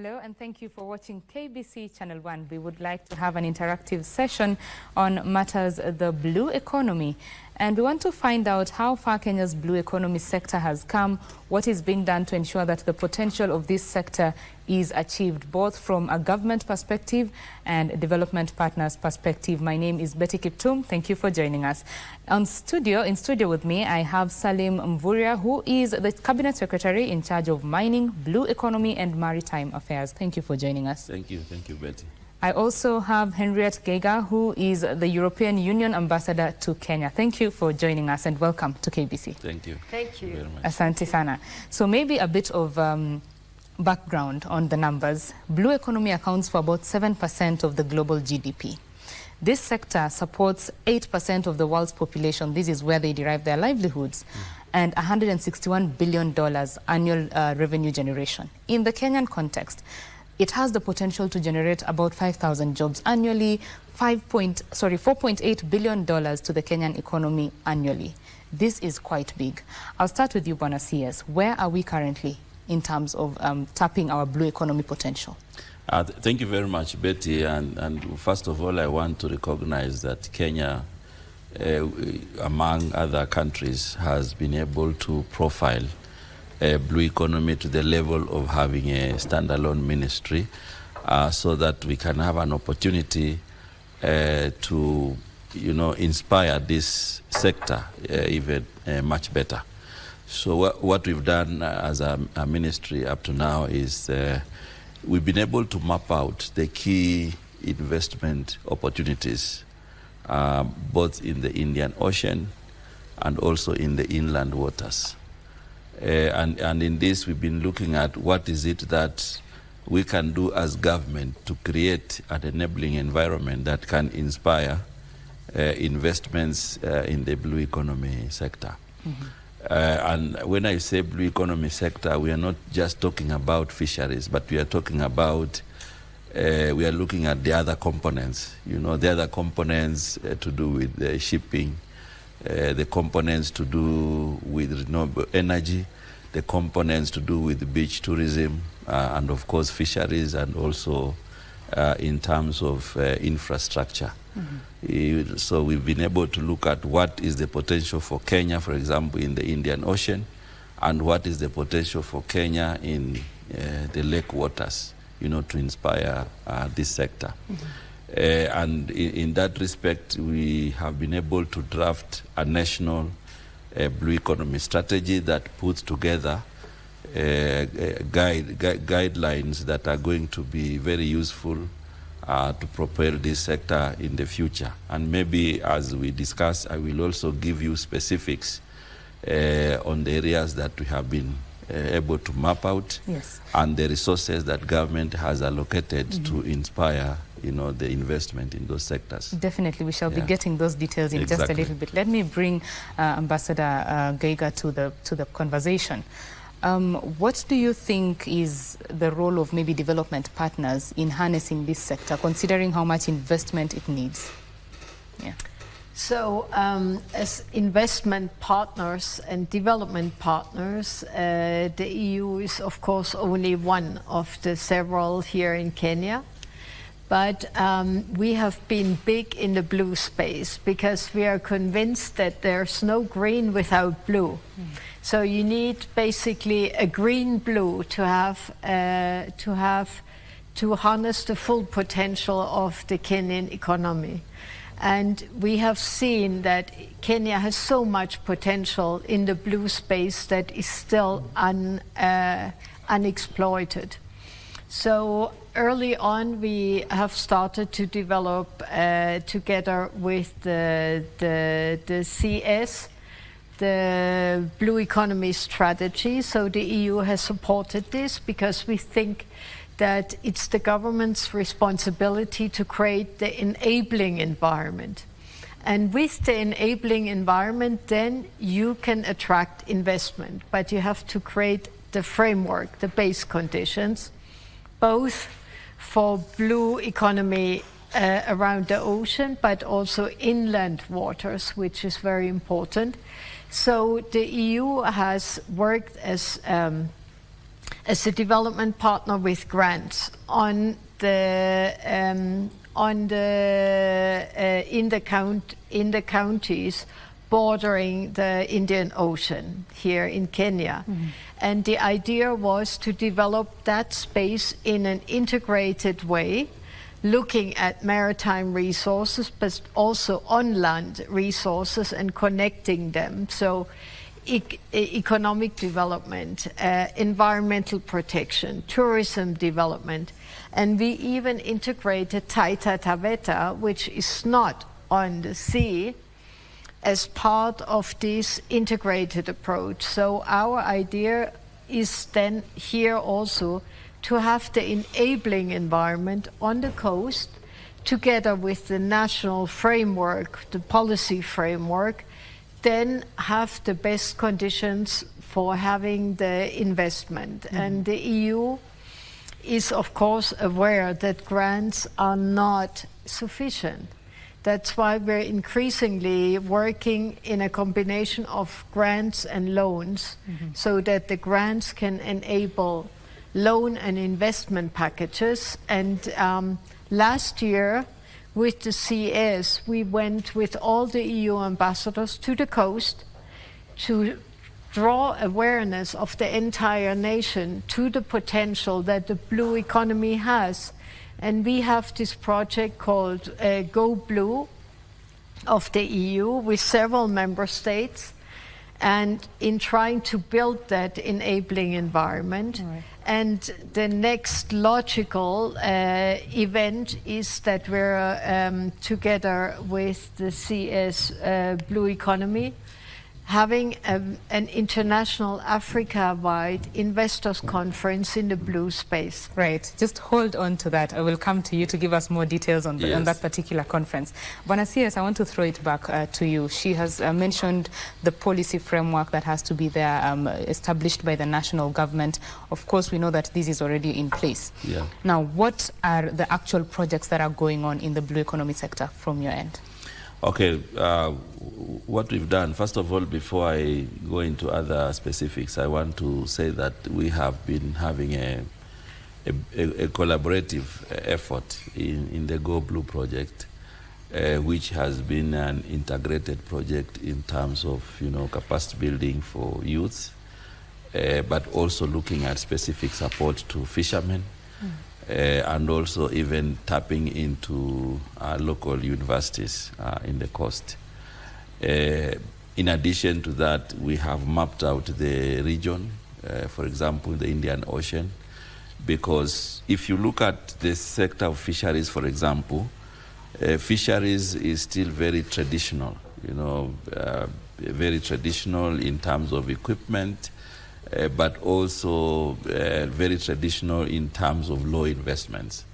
Hello and thank you for watching KBC Channel 1. We would like to have an interactive session on matters the blue economy. And we want to find out how far Kenya's blue economy sector has come, what is being done to ensure that the potential of this sector is achieved, both from a government perspective and development partners perspective. My name is Betty Kiptum. Thank you for joining us. In studio with me, I have Salim Mvurya, who is the Cabinet Secretary in charge of mining, blue economy and maritime affairs. Thank you for joining us. Thank you, Betty. I also have Henriette Geiger, who is the European Union Ambassador to Kenya. Thank you for joining us and welcome to KBC. Thank you. Thank you very much. Asante sana. So maybe a bit of background on the numbers. Blue economy accounts for about 7% of the global GDP. This sector supports 8% of the world's population. This is where they derive their livelihoods. And $161 billion annual revenue generation. In the Kenyan context, it has the potential to generate about 5,000 jobs annually, $4.8 billion to the Kenyan economy annually. This is quite big. I'll start with you, Bwana CS. Where are we currently in terms of tapping our blue economy potential? Thank you very much, Betty. And first of all, I want to recognize that Kenya, among other countries, has been able to profile blue economy to the level of having a standalone ministry, so that we can have an opportunity to, inspire this sector even much better. So what we've done as a ministry up to now is we've been able to map out the key investment opportunities, both in the Indian Ocean and also in the inland waters. And in this, we've been looking at what is it that we can do as government to create an enabling environment that can inspire investments in the blue economy sector. And when I say blue economy sector, we are not just talking about fisheries, but we are talking about, we are looking at the other components, the other components to do with shipping, the components to do with renewable energy, the components to do with beach tourism, and of course fisheries, and also in terms of infrastructure. So we've been able to look at what is the potential for Kenya, for example, in the Indian Ocean, and what is the potential for Kenya in the lake waters, to inspire this sector. And in that respect, we have been able to draft a national blue economy strategy that puts together guidelines that are going to be very useful to propel this sector in the future. And maybe as we discuss, I will also give you specifics on the areas that we have been able to map out, yes, and the resources that government has allocated to inspire the investment in those sectors. Definitely, we shall be getting those details in just a little bit. Let me bring Ambassador Geiger to the conversation. What do you think is the role of maybe development partners in harnessing this sector, considering how much investment it needs? Yeah. So, as investment partners and development partners, the EU is of course only one of the several here in Kenya. But we have been big in the blue space because we are convinced that there's no green without blue. So you need basically a green blue to harness the full potential of the Kenyan economy. And we have seen that Kenya has so much potential in the blue space that is still unexploited. So early on, we have started to develop together with the CS, the Blue Economy Strategy. So the EU has supported this because we think that it's the government's responsibility to create the enabling environment. And with the enabling environment, then you can attract investment, but you have to create the framework, the base conditions, both for blue economy around the ocean, but also inland waters, which is very important. So the EU has worked as as a development partner with grants in the counties bordering the Indian Ocean here in Kenya. And the idea was to develop that space in an integrated way, looking at maritime resources, but also on-land resources and connecting them. So economic development, environmental protection, tourism development. And we even integrated Taita Taveta, which is not on the sea, as part of this integrated approach. So our idea is then here also to have the enabling environment on the coast together with the national framework, the policy framework, then have the best conditions for having the investment. And the EU is of course aware that grants are not sufficient. That's why we're increasingly working in a combination of grants and loans, so that the grants can enable loan and investment packages. And last year with the CS, we went with all the EU ambassadors to the coast to draw awareness of the entire nation to the potential that the blue economy has. And we have this project called Go Blue of the EU with several member states, and in trying to build that enabling environment. Right. And the next logical event is that we're together with the CS Blue Economy, having an international Africa-wide investors conference in the blue space. Right. Just hold on to that. I will come to you to give us more details on, on that particular conference. Bwana CS, I want to throw it back to you. She has mentioned the policy framework that has to be there, established by the national government. Of course, we know that this is already in place. Yeah. Now, what are the actual projects that are going on in the blue economy sector from your end? Okay, what we've done, first of all, before I go into other specifics, I want to say that we have been having a collaborative effort in the Go Blue project, which has been an integrated project in terms of, capacity building for youth, but also looking at specific support to fishermen. And also even tapping into local universities in the coast. In addition to that, we have mapped out the region, for example, the Indian Ocean, because if you look at the sector of fisheries, for example, fisheries is still very traditional, very traditional in terms of equipment, but also very traditional in terms of low investments.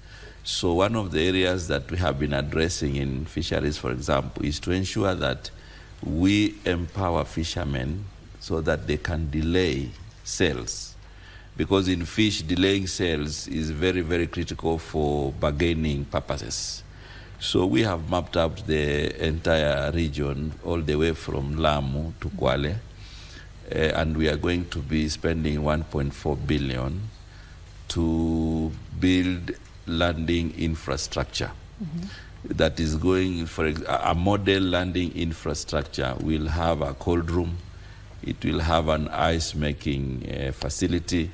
So one of the areas that we have been addressing in fisheries, for example, is to ensure that we empower fishermen so that they can delay sales. Because in fish, delaying sales is very, very critical for bargaining purposes. So we have mapped out the entire region all the way from Lamu to Kwale. And we are going to be spending 1.4 billion to build landing infrastructure. That is going for a model landing infrastructure. Will have a cold room, it will have an ice making facility,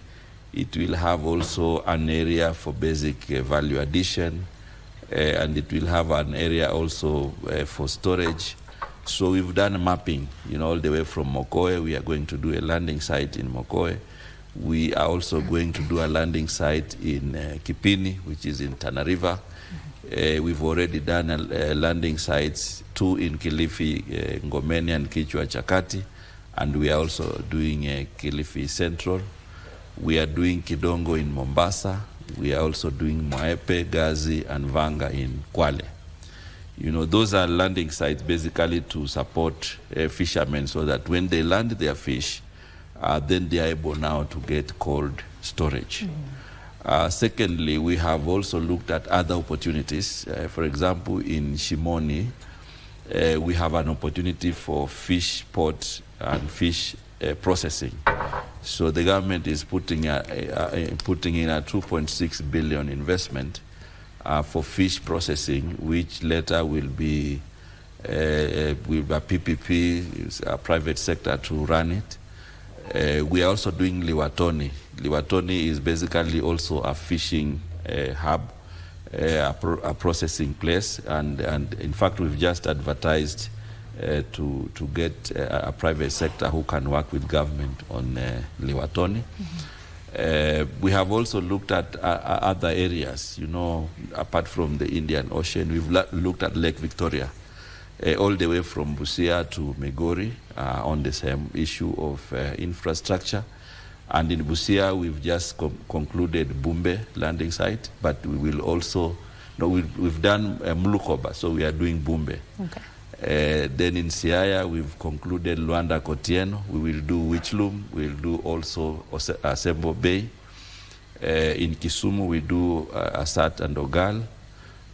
it will have also an area for basic value addition, and it will have an area also for storage. So we've done a mapping, all the way from Mokoe. We are going to do a landing site in Mokoe. We are also going to do a landing site in Kipini, which is in Tana River. We've already done landing sites, 2 in Kilifi, Ngomeni and Kichwa Chakati, and we are also doing Kilifi Central. We are doing Kidongo in Mombasa. We are also doing Moepe, Gazi, and Vanga in Kwale. Those are landing sites basically to support fishermen so that when they land their fish, then they are able now to get cold storage. Secondly, we have also looked at other opportunities. For example, in Shimoni, we have an opportunity for fish port and fish processing. So the government is putting in a 2.6 billion investment for fish processing, which later will be with a PPP, a private sector, to run it. We are also doing Liwatoni. Liwatoni is basically also a fishing hub, a processing place, and in fact we've just advertised to get a private sector who can work with government on Liwatoni. We have also looked at other areas, you know, apart from the Indian Ocean. We've looked at Lake Victoria, all the way from Busia to Migori, on the same issue of infrastructure. And in Busia, we've just concluded Bumbe landing site, but we will also, no, we've done Mulukoba, so we are doing Bumbe. Okay. Then in Siaya, we've concluded Luanda Kotieno. We will do Wichlum. We'll do also Asembo Bay. In Kisumu, we do Asat and Ogal.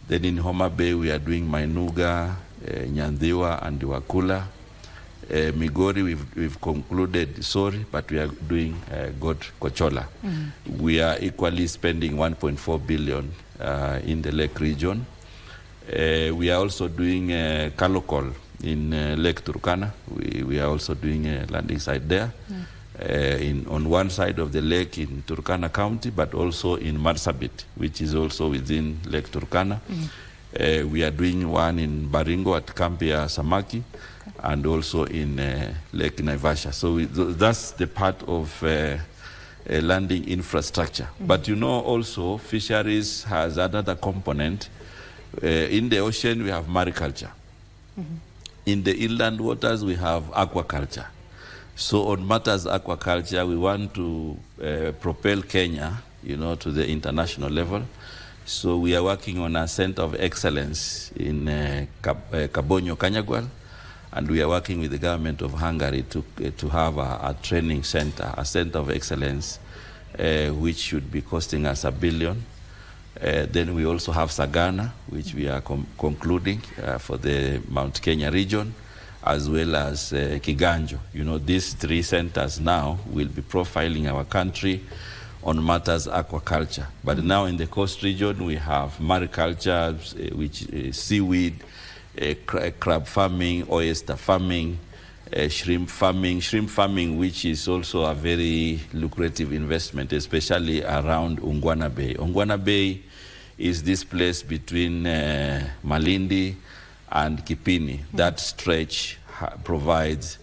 Then in Homa Bay, we are doing Mainuga, Nyandhiwa, and Diwakula. Migori, we've concluded Sori, but we are doing Got Kochola. We are equally spending 1.4 billion in the Lake region. We are also doing Kalokol in Lake Turkana. We are also doing a landing site there. On one side of the lake in Turkana County, but also in Marsabit, which is also within Lake Turkana. We are doing one in Baringo at Kampia Samaki, and also in Lake Naivasha. So that's the part of landing infrastructure. But you know also fisheries has another component. In the ocean, we have mariculture. In the inland waters, we have aquaculture. So on matters aquaculture, we want to propel Kenya, you know, to the international level. So we are working on a center of excellence in Kabonyo, Kanyagwal, and we are working with the government of Hungary to have a training center, a center of excellence, which should be costing us $1 billion. Then we also have Sagana, which we are concluding for the Mount Kenya region, as well as Kiganjo. You know, these three centers now will be profiling our country on matters aquaculture. But now in the coast region, we have mariculture, which is seaweed, crab farming, oyster farming, shrimp farming, which is also a very lucrative investment, especially around Ungwana Bay. Ungwana Bay is this place between Malindi and Kipini. That stretch provides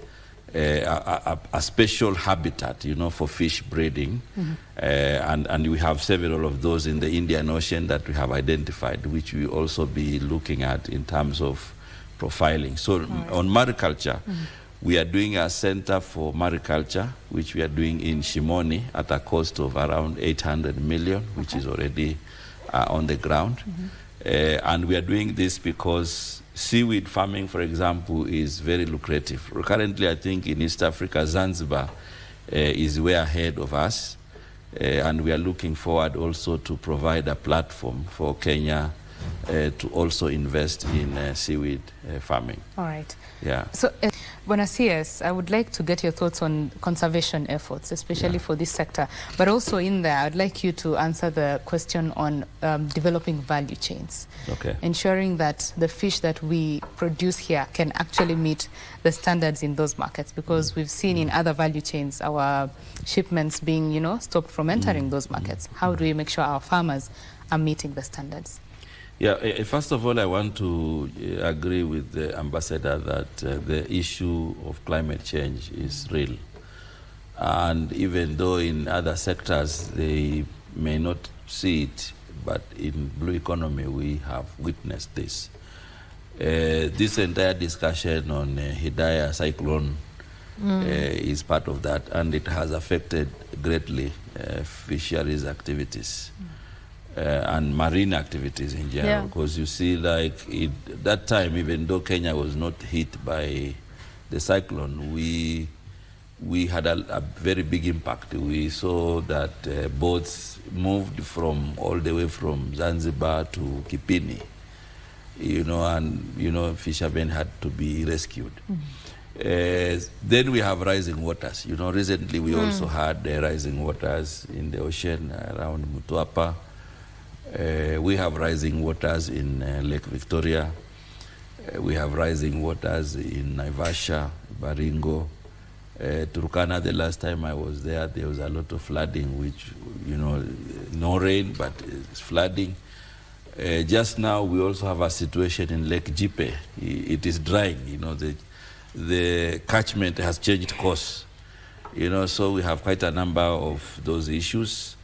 a special habitat, you know, for fish breeding. And we have several of those in the Indian Ocean that we have identified, which we also be looking at in terms of profiling. So on mariculture, we are doing a center for mariculture, which we are doing in Shimoni at a cost of around 800 million, which is already on the ground. And we are doing this because seaweed farming, for example, is very lucrative. Currently, I think in East Africa, Zanzibar is way ahead of us. And we are looking forward also to provide a platform for Kenya to also invest in seaweed farming. All right. Yeah. So, Bwana CS, I would like to get your thoughts on conservation efforts, especially for this sector. But also in there, I'd like you to answer the question on developing value chains. Okay. Ensuring that the fish that we produce here can actually meet the standards in those markets, because we've seen in other value chains our shipments being, you know, stopped from entering those markets. How do we make sure our farmers are meeting the standards? Yeah, first of all, I want to agree with the ambassador that the issue of climate change is real. And even though in other sectors they may not see it, but in blue economy we have witnessed this. This entire discussion on Hidaya cyclone is part of that, and it has affected greatly fisheries activities. And marine activities in general, because you see, like that time, even though Kenya was not hit by the cyclone, we had a very big impact. We saw that boats moved from all the way from Zanzibar to Kipini, you know, and you know, fishermen had to be rescued. Then we have rising waters. You know, recently we also had rising waters in the ocean around Mutuapa. We have rising waters in Lake Victoria. We have rising waters in Naivasha, Baringo. Turkana, the last time I was there was a lot of flooding, which, you know, no rain, but it's flooding. Just now, we also have a situation in Lake Jipe. It is drying, you know, the catchment has changed course, you know, so we have quite a number of those issues.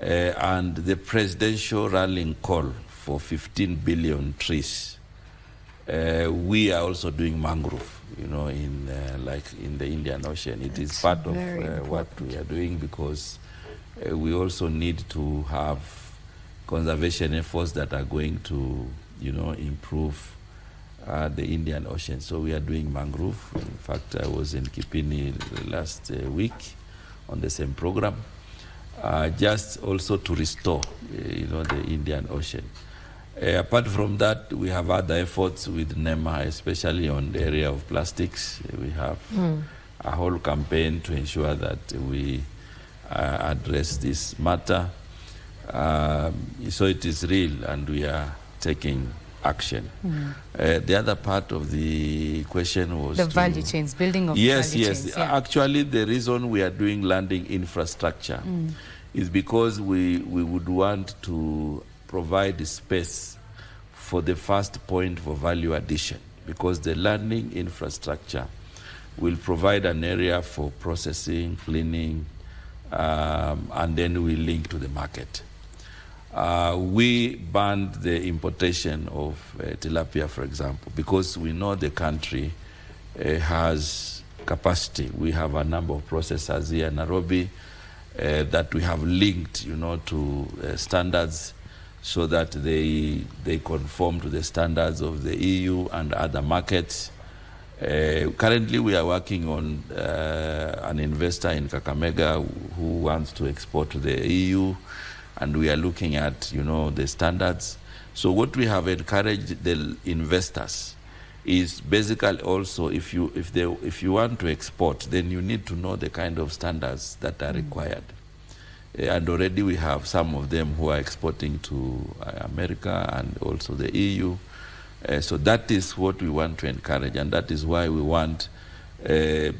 And the presidential rallying call for 15 billion trees. We are also doing mangrove, you know, in like in the Indian Ocean. It is part of what we are doing, because we also need to have conservation efforts that are going to, you know, improve the Indian Ocean. So we are doing mangrove. In fact, I was in Kipini last week on the same program, just also to restore, you know, the Indian Ocean. Apart from that, we have other efforts with NEMA, especially on the area of plastics. We have a whole campaign to ensure that we address this matter. So it is real, and we are taking action. The other part of the question was the value chains, building of value chains. Yes. Actually, the reason we are doing landing infrastructure is because we would want to provide space for the first point for value addition, because the landing infrastructure will provide an area for processing, cleaning, and then we link to the market. We banned the importation of tilapia, for example, because we know the country has capacity. We have a number of processors here in Nairobi that we have linked, you know, to standards, so that they conform to the standards of the EU and other markets. Currently, we are working on an investor in Kakamega who wants to export to the EU, and we are looking at, you know, the standards. So what we have encouraged the investors is basically also, if you want to export, then you need to know the kind of standards that are required. And already we have some of them who are exporting to America and also the EU. So that is what we want to encourage, and that is why we want the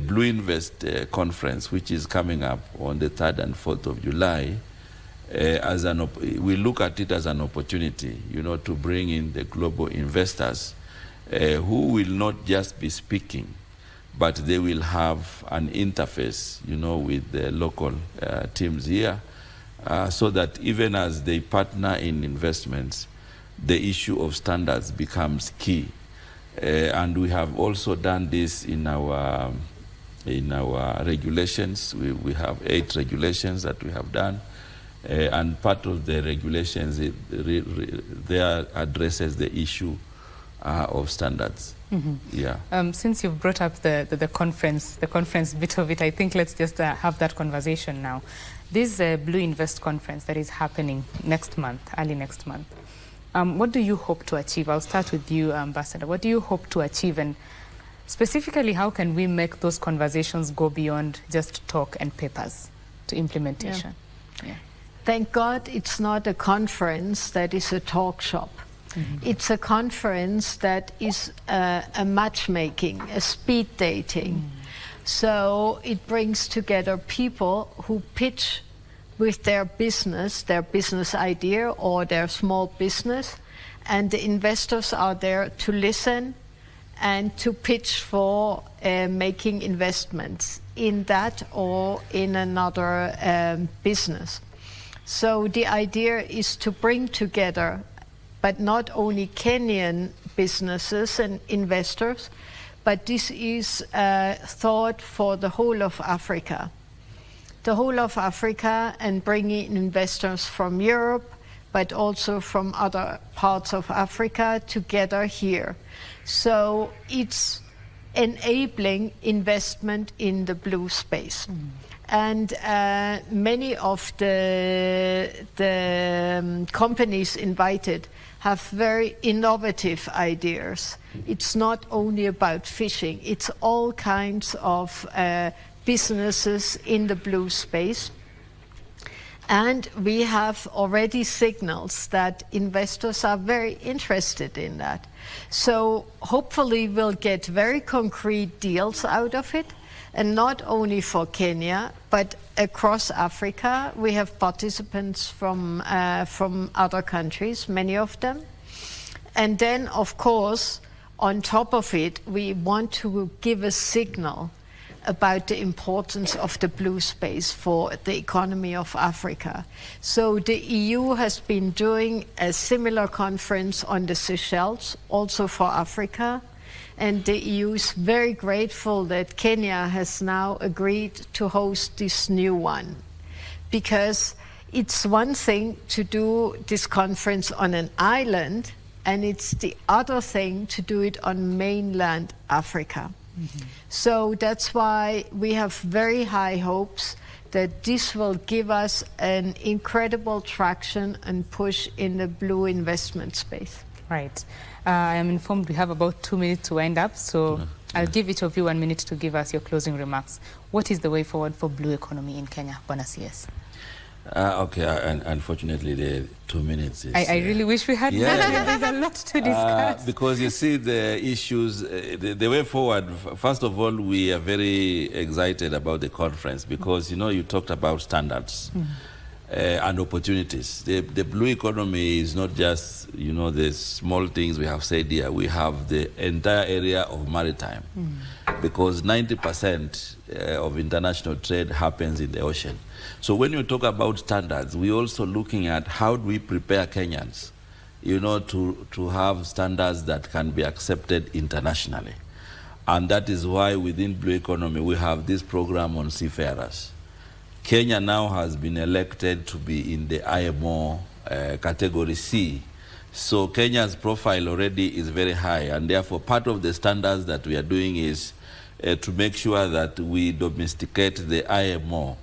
Blue Invest conference, which is coming up on the 3rd and 4th of July, we look at it as an opportunity, you know, to bring in the global investors who will not just be speaking, but they will have an interface, you know, with the local teams here, so that even as they partner in investments, the issue of standards becomes key. And we have also done this in our regulations. We have 8 regulations that we have done. And part of the regulations, there addresses the issue of standards. Yeah. Since you've brought up the conference bit of it, I think let's just have that conversation now. This Blue Invest conference that is happening next month, early next month, what do you hope to achieve? I'll start with you, Ambassador. What do you hope to achieve, and specifically, how can we make those conversations go beyond just talk and papers to implementation? Yeah. Thank God it's not a conference that is a talk shop. It's a conference that is a matchmaking, a speed dating. So it brings together people who pitch with their business idea or their small business, and the investors are there to listen and to pitch for making investments in that or in another business. So the idea is to bring together, but not only Kenyan businesses and investors, but this is thought for the whole of Africa. The whole of Africa, and bringing in investors from Europe, but also from other parts of Africa together here. So it's enabling investment in the blue space. and many of the companies invited have very innovative ideas. It's not only about fishing, it's all kinds of businesses in the blue space. And we have already signals that investors are very interested in that. So hopefully we'll get very concrete deals out of it, and not only for Kenya, but across Africa. We have participants from other countries, many of them. And then, of course, on top of it, we want to give a signal about the importance of the blue space for the economy of Africa. So the EU has been doing a similar conference on the Seychelles, also for Africa. And the EU is very grateful that Kenya has now agreed to host this new one. Because it's one thing to do this conference on an island, and it's the other thing to do it on mainland Africa. Mm-hmm. So that's why we have very high hopes that this will give us an incredible traction and push in the blue investment space. Right. I am informed we have about 2 minutes to wind up, so I'll give each of you 1 minute to give us your closing remarks. What is the way forward for blue economy in Kenya, Bwana CS? Okay, and unfortunately the 2 minutes is... I really wish we had more. There's a lot to discuss. Because you see the issues, the way forward, first of all, we are very excited about the conference because, you know, you talked about standards and opportunities. The blue economy is not just, you know, the small things we have said here. We have the entire area of maritime because 90% of international trade happens in the ocean. So when you talk about standards, we're also looking at how do we prepare Kenyans, you know, to have standards that can be accepted internationally. And that is why within Blue Economy, we have this program on seafarers. Kenya now has been elected to be in the IMO category C. So Kenya's profile already is very high, and therefore part of the standards that we are doing is to make sure that we domesticate the IMO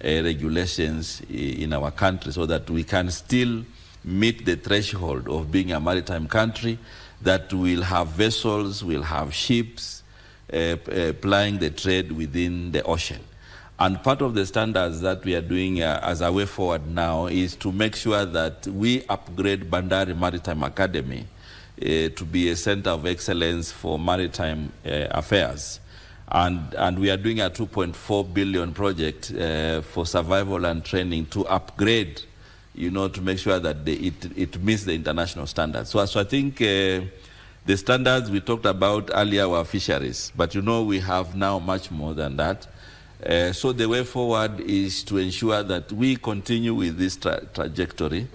regulations in our country so that we can still meet the threshold of being a maritime country, that we'll have vessels, we'll have ships plying the trade within the ocean. And part of the standards that we are doing as a way forward now is to make sure that we upgrade Bandari Maritime Academy to be a center of excellence for maritime affairs. And we are doing a 2.4 billion project for survival and training to upgrade, you know, to make sure that it meets the international standards. So I think the standards we talked about earlier were fisheries, but you know we have now much more than that. So the way forward is to ensure that we continue with this trajectory.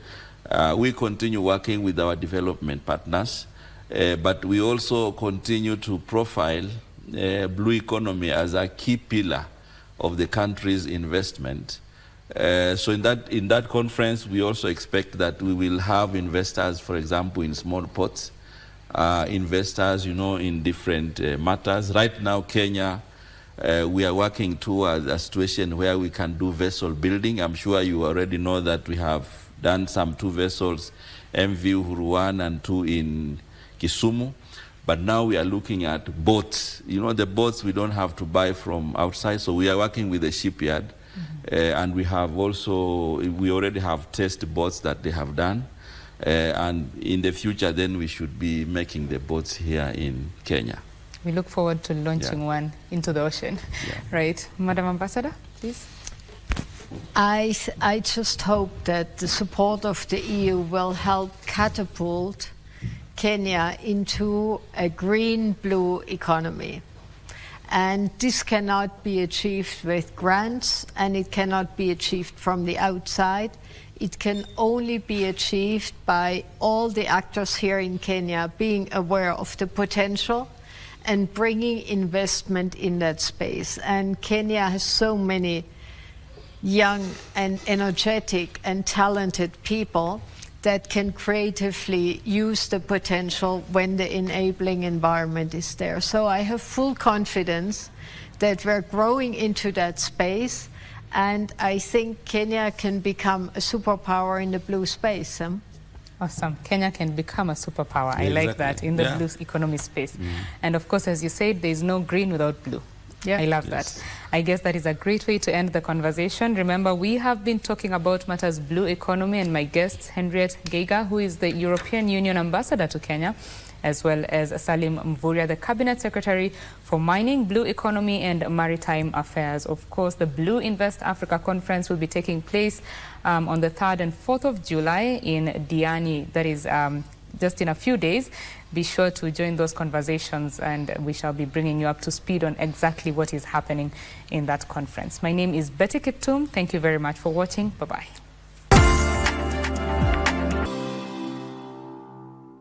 We continue working with our development partners, but we also continue to profile blue economy as a key pillar of the country's investment. So in that conference, we also expect that we will have investors, for example, in small ports, investors, you know, in different matters. Right now, Kenya, we are working towards a situation where we can do vessel building. I'm sure you already know that we have done some 2 vessels, MV Uhuru 1 and 2 in Kisumu. But now we are looking at boats. You know, the boats we don't have to buy from outside, so we are working with the shipyard. And we already have test boats that they have done. And in the future, then we should be making the boats here in Kenya. We look forward to launching one into the ocean. Right. Madam Ambassador, please. I just hope that the support of the EU will help catapult Kenya into a green-blue economy. And this cannot be achieved with grants, and it cannot be achieved from the outside. It can only be achieved by all the actors here in Kenya being aware of the potential and bringing investment in that space. And Kenya has so many young and energetic and talented people that can creatively use the potential when the enabling environment is there. So I have full confidence that we're growing into that space, And I think Kenya can become a superpower in the blue space. Awesome. Kenya can become a superpower. I like that, in the blue economy space. And of course, as you said, there is no green without blue. Yeah. I love that. I guess that is a great way to end the conversation. Remember, we have been talking about matters blue economy, and my guest, Henriette Geiger, who is the European Union ambassador to Kenya, as well as Salim Mvurya, the Cabinet Secretary for Mining, Blue Economy and Maritime Affairs. Of course, the Blue Invest Africa Conference will be taking place on the 3rd and 4th of July in Diani. That is just in a few days. Be sure to join those conversations, and we shall be bringing you up to speed on exactly what is happening in that conference. My name is Betty Kiptum. Thank you very much for watching. Bye-bye.